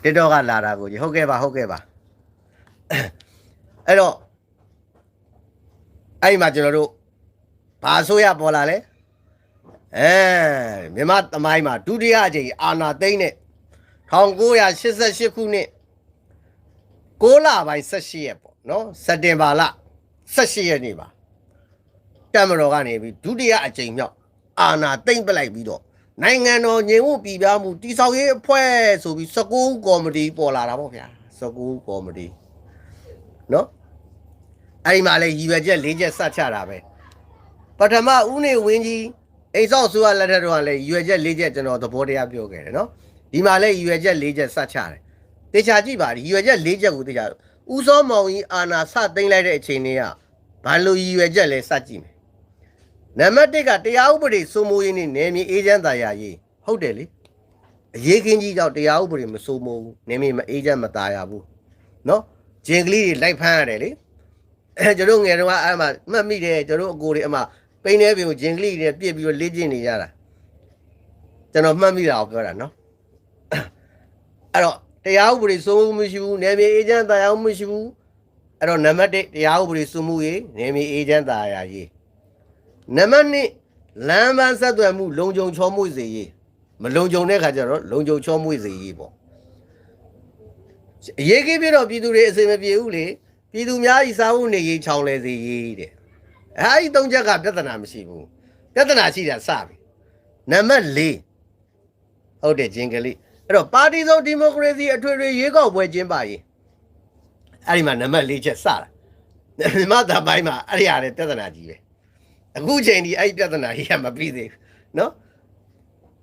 TikTok ကလာတာကိုကြီးဟုတ်ကဲ့ပါအဲ့တော့အဲ့မှာကျွန်တော်တို့ဘာဆိုရပေါ်လာလဲမြန်မာသမိုင်းမှာဒုတိယအကြိမ်အာဏာသိမ်းတဲ့1988ခုနှစ်6လပိုင်း18ရက်ပေါ့နော်စက်တင်ဘာလ18ရက်နေ့ပါတပ်မတော်ကနေပြီးဒုတိယအကြိမ်မြောက်အာဏာသိမ်းပလိုက်ပြီးတော့နိုင်ငံတော်ညီမှုပြည်ပြမှုတိဆောက်ရေးအဖွဲ့ဆိုပြီး19ကော်မတီပေါ်လာတာပေါ့ဗျာ19ကော်မတီနော်အဲ့ဒီမှာလဲရည်ရွယ်ချက်၄ချက်စချတာပဲပထမဦးနေဝင်းကြီးအိမ်ဆောက်ဆိုရလက်ထက်တော့လဲရည်ရွယ်ချက်၄ချက်ကျွန်တော်သဘောတရားပြောခဲ့တယ်နော်ဒီမှာလဲရည်ရွယ်ချက်၄ချက်စချတယ်တေချာကြည့်ပါရည်ရွယ်ချက်၄ချက်ကိုတေချာဦးစောမောင်ကြီးအာဏာစသိမ်းလိုက်တဲ့အချိန်တွေကဘာလို့ရည်ရွယ်ချက်လဲစကြည့်မယ်နံပါတ်1ကတရားဥပဒေစိုးမိုးရေးနဲ့နယ်မြေအေးချမ်းသာယာရေးဟုတ်တယ်လေအရေးခင်းကြီးကြောင့်တရားဥပဒေမစိုးမိုးဘူးနယ်မြေမအေးချမ်းမသာယာဘူးနော်ဂျင်ကလေးတွေလိုက်ဖမ်းရတယ်လေကျွန်တော်ငယ်တော့အဲ့မှာမှတ်မိတယ်ကျွန်တော်အကိုတွေအမှပိန်းနေပြီကိုဂျင်ကလေးတွေပြစ်ပြီးတော့လေ့ကျင့်နေကြတာကျွန်တော်မှတ်မိတာကိုပြောတာနော်အဲ့တော့တရားဥပဒေစိုးမိုးမှုမရှိဘူးနယ်မြေအေးချမ်းသာယာမှုမရှိဘူးအဲ့တော့နံပါတ်1တရားဥပဒေစိုးမိုးရေးနယ်မြေအေးချမ်းသာယာရေးနံပါတ်2လမ်းပန်းဆက်သွယ်မှုလုံခြုံချောမွေ့စေရေးမလုံခြုံတဲ့ခါကျတော့လုံခြုံချောမွေ့စေရေးပေါ့အရေးကြီးပြီးတော့ပြည်သူတွေအစိမ်မပြေဘူးလေပြည်သူများဤစာအုပ်နေရေးချောင်းလဲစေရေးတဲ့အဲဒီ၃ချက်ကပြဿနာမရှိဘူးပြဿနာရှိတာစပြီနံပါတ်4ဟုတ်တယ်ဂျင်ကလေးအဲ့တော့ပါတီစုံဒီမိုကရေစီအထွေထွေရွေးကောက်ပွဲကျင်းပရေးအဲ့ဒီမှာနံပါတ်4ချက်စတာမြန်မာသမိုင်းမှာအဲ့ဒီဟာလည်းပြဿနာကြီးပဲအခုချိန်ဒီအဲ့ဒီပြဿနာကြီးကမပြီးသေးဘူးနော်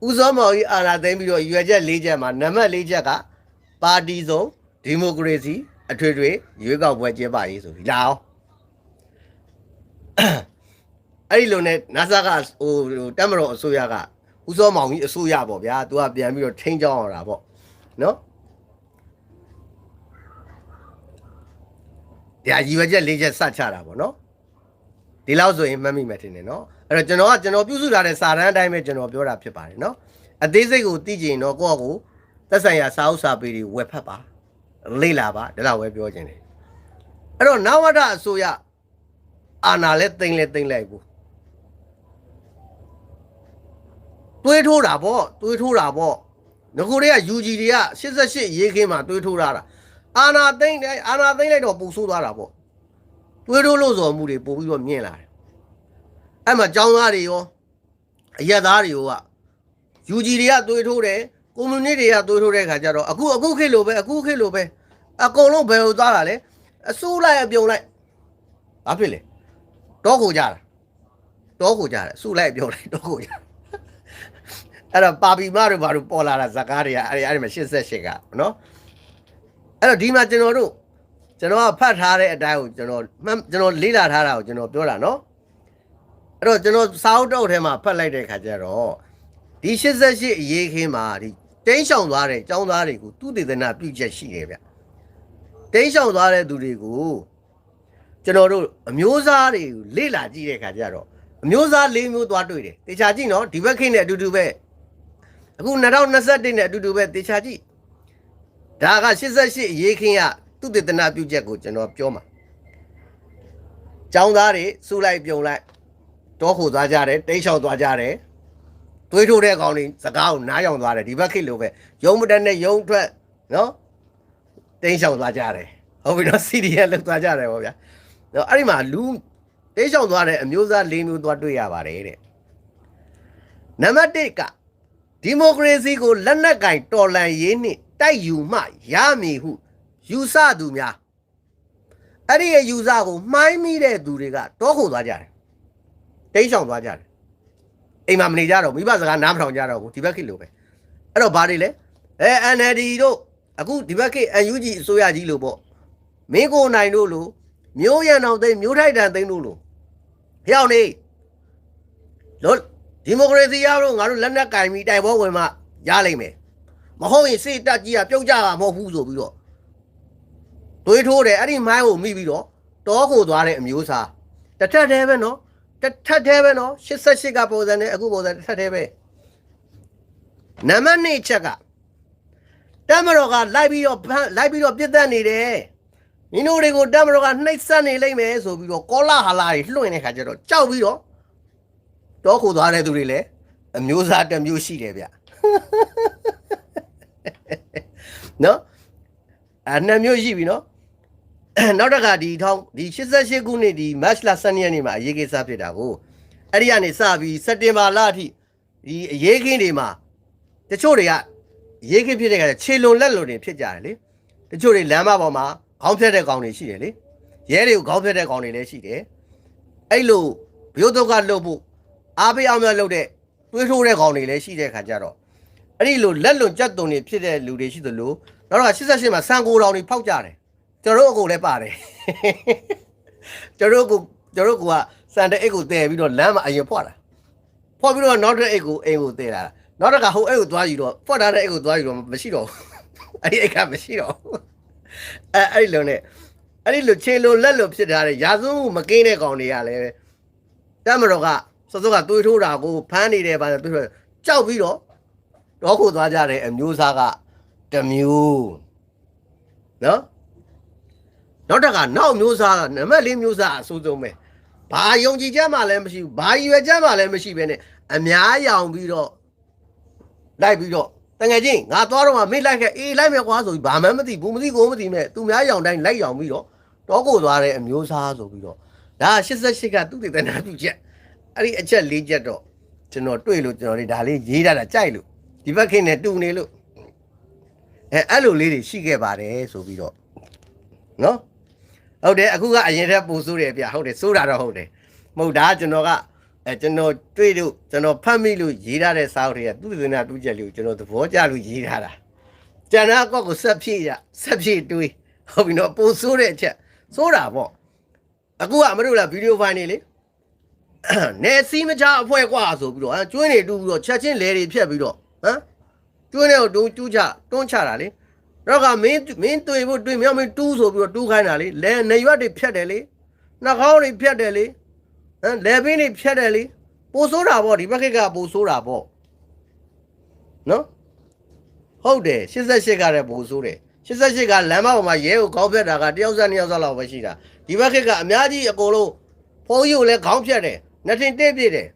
ဦးစောမောင်ကြီးအာဏာသိမ်းပြီးတော့ရွေချက်၄ချက်မှာနံပါတ်4ချက်ကပါတီစုံဒီမိုကရေစီအထွေထွေရွေးကောက်ပွဲကျင်းပရေးဆိုပြီးလာအောင်အဲ့ဒီလိုနဲ့ NASA ကဟိုတက်မတော်အစိုးရကဦးစောမောင်ကြီးအစိုးရပေါ့ဗျာသူကပြန်ပြီးတော့ထိန်းချောင်းအောင်တာပေါ့နော်ဒီအကြီးပဲချက်၄ချက်စချတာပေါ့နော်ဒီလောက်ဆိုရင်မှတ်မိမယ်ထင်တယ်နော်အဲ့တော့ကျွန်တော်ပြုစုထားတဲ့စာတမ်းအတိုင်းပဲကျွန်တော်ပြောတာဖြစ်ပါတယ်နော်အသေးစိတ်ကိုသိကြရင်တော့ကိုယ့်အကိုသက်ဆိုင်ရာစာအုပ်စာပေတွေဝယ်ဖတ်ပါလေ့လာပါဒါတော့ပဲပြောချင်တယ်အဲ့တော့နဝတအစိုးရအာဏာလဲသိမ့်လိုက်ဘူးတွေးထိုးတာပေါ့ငကိုတွေက UG တွေက88ရေးခင်းမှာတွေးထိုးတာအာဏာသိမ့်လိုက်တော့ပူဆိုးသွားတာပေါ့တွေးထိုးလို့ဆိုမှုတွေပို့ပြီးတော့မြင့်လာတယ်အဲ့မှာចောင်းသားတွေရောအရက်သားတွေရောက UG တွေကတွေးထိုးတယ်ကွန်မြူနစ်တွေကတွေးထိုးတဲ့ခါကျတော့အခုခေတ်လိုပဲအကုန်လုံးဘယ်လိုသွားတာလဲအစိုးလိုက်အပြုံလိုက်ဘာဖြစ်လဲတောခိုကြတာအစိုးလိုက်အပြုံလိုက်တောခိုကြအဲ့တော့ပါပီမတို့ဘာလို့ပေါ်လာတာဇကားတွေကအဲ့ဒီမှာ88ကနော်အဲ့တော့ဒီမှာကျွန်တော်ကဖတ်ထားတဲ့အတိုင်းကိုကျွန်တော်လေ့လာထားတာကိုကျွန်တော်ပြောတာနော်အဲ့တော့ကျွန်တော်စာအုပ်တုပ်ထဲမှာဖတ်လိုက်တဲ့ခါကျတော့ဒီ88အရေးခင်းမှာဒီတင်းရှောင်သွားတဲ့ចောင်းသားတွေကိုသူတည်တနာပြုချက်ရှိတယ်ဗျတင်းရှောင်သွားတဲ့သူတွေကိုကျွန်တော်တို့အမျိုးသားတွေကိုလေ့လာကြည့်တဲ့ခါကျတော့အမျိုးသား၄မျိုးသွားတွေ့တယ်တေချာကြည့်နော်ဒီဘက်ခင်းနဲ့အတူတူပဲအခု2021နဲ့အတူတူပဲတေချာကြည့်ဒါက88အရေးခင်းကသူတည်တနာပြုချက်ကိုကျွန်တော်ပြောမှာចောင်းသားတွေစူလိုက်ပြုံလိုက်တောခိုသွားကြတယ်တင်းရှောင်သွားကြတယ်တွေးထိုးတဲ့ကောင်တွေစကားကိုနားယောင်သွားတယ်ဒီဘက်ခေတ်လိုပဲယုံမတက်နဲ့ယုံထွက်နော်တင်းရှောင်သွားကြတယ်ဟုတ်ပြီနော် CDN လောက်သွားကြတယ်ဗောဗျာနော်အဲ့ဒီမှာလူတင်းရှောင်သွားတဲ့အမျိုးသား၄မျိုးသွားတွေ့ရပါတယ်တဲ့နံပါတ်1ကဒီမိုကရေစီကိုလက်နက်ကင်တော်လှန်ရေးနှင့်တိုက်ယူမှရမည်ဟုယူဆသူများအဲ့ဒီရဲ့ယူဆကိုမှိုင်းမိတဲ့သူတွေကတောခိုသွားကြတယ်တင်းရှောင်သွားကြတယ်အိမ်မှာမနေကြတော့မိဘစကားနားမထောင်ကြတော့ဘူးဒီဘက်ခေတ်လိုပဲအဲ့တော့ဘာတွေလဲNLD တို့အခုဒီဘက်ခေတ် UG အစိုးရကြီးလို့ပေါ့မင်းကိုနိုင်တို့လို့မျိုးရံအောင်သိမျိုးထိုက်တန်သိန်းတို့လို့ဖျောက်နေလို့ဒီမိုကရေစီရတော့ငါတို့လက်နက်ကင်ပြီးတိုက်ပွဲဝင်မှရလိမ့်မယ်မဟုတ်ရင်စစ်တပ်ကြီးကပြုတ်ကြတာမဟုတ်ဘူးဆိုပြီးတော့တွေးထိုးတယ်အဲ့ဒီမိုင်းကိုမိပြီးတော့တောခိုသွားတဲ့အမျိုးသားတစ်ထက်တည်းပဲနော်88ကပုံစံနဲ့အခုပုံစံတစ်ထက်တည်းပဲနံပါတ်2ချက်က တက်မတော်ကလိုက်ပြီးတော့ပြစ်တက်နေတယ်မင်းတို့တွေကိုတက်မတော်ကနှိပ်စက်နေလိမ့်မယ်ဆိုပြီးတော့ကောလာဟာလာတွေလွှင့်နေတဲ့ခါကျတော့ကြောက်ပြီးတော့တောခိုသွားတဲ့သူတွေလည်းအမျိုးသားတစ်မျိုးရှိတယ်ဗျနော်နှစ်မျိုးရှိပြီနော်နောက်တစ်ခါဒီ88ခုနှစ်ဒီမတ်လ12ရက်နေ့မှာအရေးကိစ္စဖြစ်တာကိုအဲ့ဒီကနေစပြီးစက်တင်ဘာလအထိဒီအရေးခင်းတွေမှာတချို့တွေကရေးခင်းဖြစ်တဲ့ကခြေလွန်လက်လွန်တွေဖြစ်ကြတယ်လေတချို့တွေလမ်းမပေါ်မှာခေါင်းဖြတ်တဲ့ကောင်တွေရှိတယ်လေရဲတွေကိုခေါင်းဖြတ်တဲ့ကောင်တွေလည်းရှိတယ်အဲ့လိုဘယုတ်တော့ကလှုပ်ဖို့အားပေးအောင်များလှုပ်တဲ့တွေးထိုးတဲ့ကောင်တွေလည်းရှိတဲ့ခါကျတော့အဲ့ဒီလိုလက်လွန်ကြက်သွန်တွေဖြစ်တဲ့လူတွေရှိသလိုနောက်တော့88မှာစံကိုတောင်တွေဖောက်ကြတယ်ကျွန်တော်တို့အကိုလည်းပါတယ်ကျွန်တော်တို့ကစံတဲ့အိတ်ကိုတည်ပြီးတော့လမ်းမှာအရင်ဖွက်တာဖွက်ပြီးတော့နောက်တဲ့အိတ်ကိုအိမ်ကိုတည်လာနောက်တစ်ခါဟိုအိတ်ကိုသွားယူတော့ဖွက်ထားတဲ့အိတ်ကိုသွားယူတော့မရှိတော့ဘူးအဲ့ဒီအိတ်ကမရှိတော့အဲ့လိုနဲ့အဲ့ဒီလိုခြေလိုလက်လိုဖြစ်ထားတဲ့ရာဇဝတ်မကင်းတဲ့ကောင်တွေကလည်းတက်မတော်ကစောစောကတွေးထိုးတာကိုဖမ်းနေတယ်ပါတွေးထိုးကြောက်ပြီးတော့တော့ခိုသွားကြတဲ့အမျိုးသားကတမျိုးနော်နောက်တစ်ခါနောက်မျိုးစားကနံပါတ်၄မျိုးစားအဆိုးဆုံးပဲဘာယုံကြည်ချက်မှလည်းမရှိဘူးဘာရွယ်ချက်မှလည်းမရှိဘဲနဲ့အများရောင်ပြီးတော့လိုက်ပြီးတော့တကယ်ချင်းငါသွားတော့မှမေ့လိုက်ခဲ့အေးလိုက်မယ်ကွာဆိုပြီးဘာမှမသိဘူးမသိကိုမသိမဲ့သူများရောင်တိုင်းလိုက်ရောင်ပြီးတော့တောကိုသွားတဲ့အမျိုးစားဆိုပြီးတော့ဒါ88ကသူတည်တဲ့နာပြုချက်အဲ့ဒီအချက်၄ချက်တော့ကျွန်တော်တွေ့လို့ကျွန်တော်ဒါလေးရေးထားတာကြိုက်လို့ဒီဘက်ခင်နဲ့တူနေလို့အဲ့လိုလေးတွေရှိခဲ့ပါတယ်ဆိုပြီးတော့နော်ဟုတ်တယ်အခုကအရင်ထက်ပိုဆိုးတယ်ဗျဟုတ်တယ်စိုးတာတော့ဟုတ်တယ်မဟုတ်ဒါကျွန်တော်ကကျွန်တော်တွေ့လို့ကျွန်တော်ဖတ်မိလို့ရေးထားတဲ့စာအုပ်တွေကသူ့သနာတူးချက်လေးကိုကျွန်တော်သဘောကျလို့ရေးထားတာကျန်တာကောက်ကိုဆက်ဖြည့်တွေးဟုတ်ပြီနော်ပိုဆိုးတဲ့အချက်စိုးတာပေါ့အခုကမတို့လားဗီဒီယိုဖိုင်နေလေနေစီးမချအဖွဲ့กว่าဆိုပြီးတော့ကျွင်းနေတူးပြီးတော့ချက်ချင်းလဲတွေဖြတ်ပြီးတော့ကျွင်းတွေကိုတူးချတွန်းချတာလေတော့ကမင်းတွေ့ဖို့တွေ့မြောက်မင်းတူးဆိုပြီးတော့တူးခိုင်းတာလေလဲနေရွက်တွေဖြတ်တယ်လေနှာခေါင်းတွေဖြတ်တယ်လေလဲပင်းတွေဖြတ်တယ်လေပိုဆိုးတာပေါ့ဒီဘက်ကပိုဆိုးတာပေါ့နော်ဟုတ်တယ်88ကလည်းပိုဆိုးတယ်88ကလမ်းမပေါ်မှာရဲကိုခေါင်းဖြတ်တာကတယောက်စ2ယောက်စလောက်ပဲရှိတာဒီဘက်ကအများကြီးအကုန်လုံးဖုန်းကြီးကိုလည်းခေါင်းဖြတ်တယ်နှစ်ထင်တိတ်ပြည့်တယ်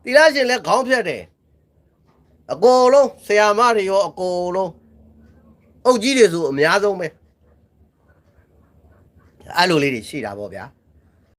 တီလာရှင်လည်းခေါင်းဖြတ်တယ်အကုန်လုံးဆရာမတွေရောအကုန်လုံးအုပ်ကြီးတွေဆိုအများဆုံးပဲအဲ့လိုလေးတွေရှိတာပေါ့ဗျာ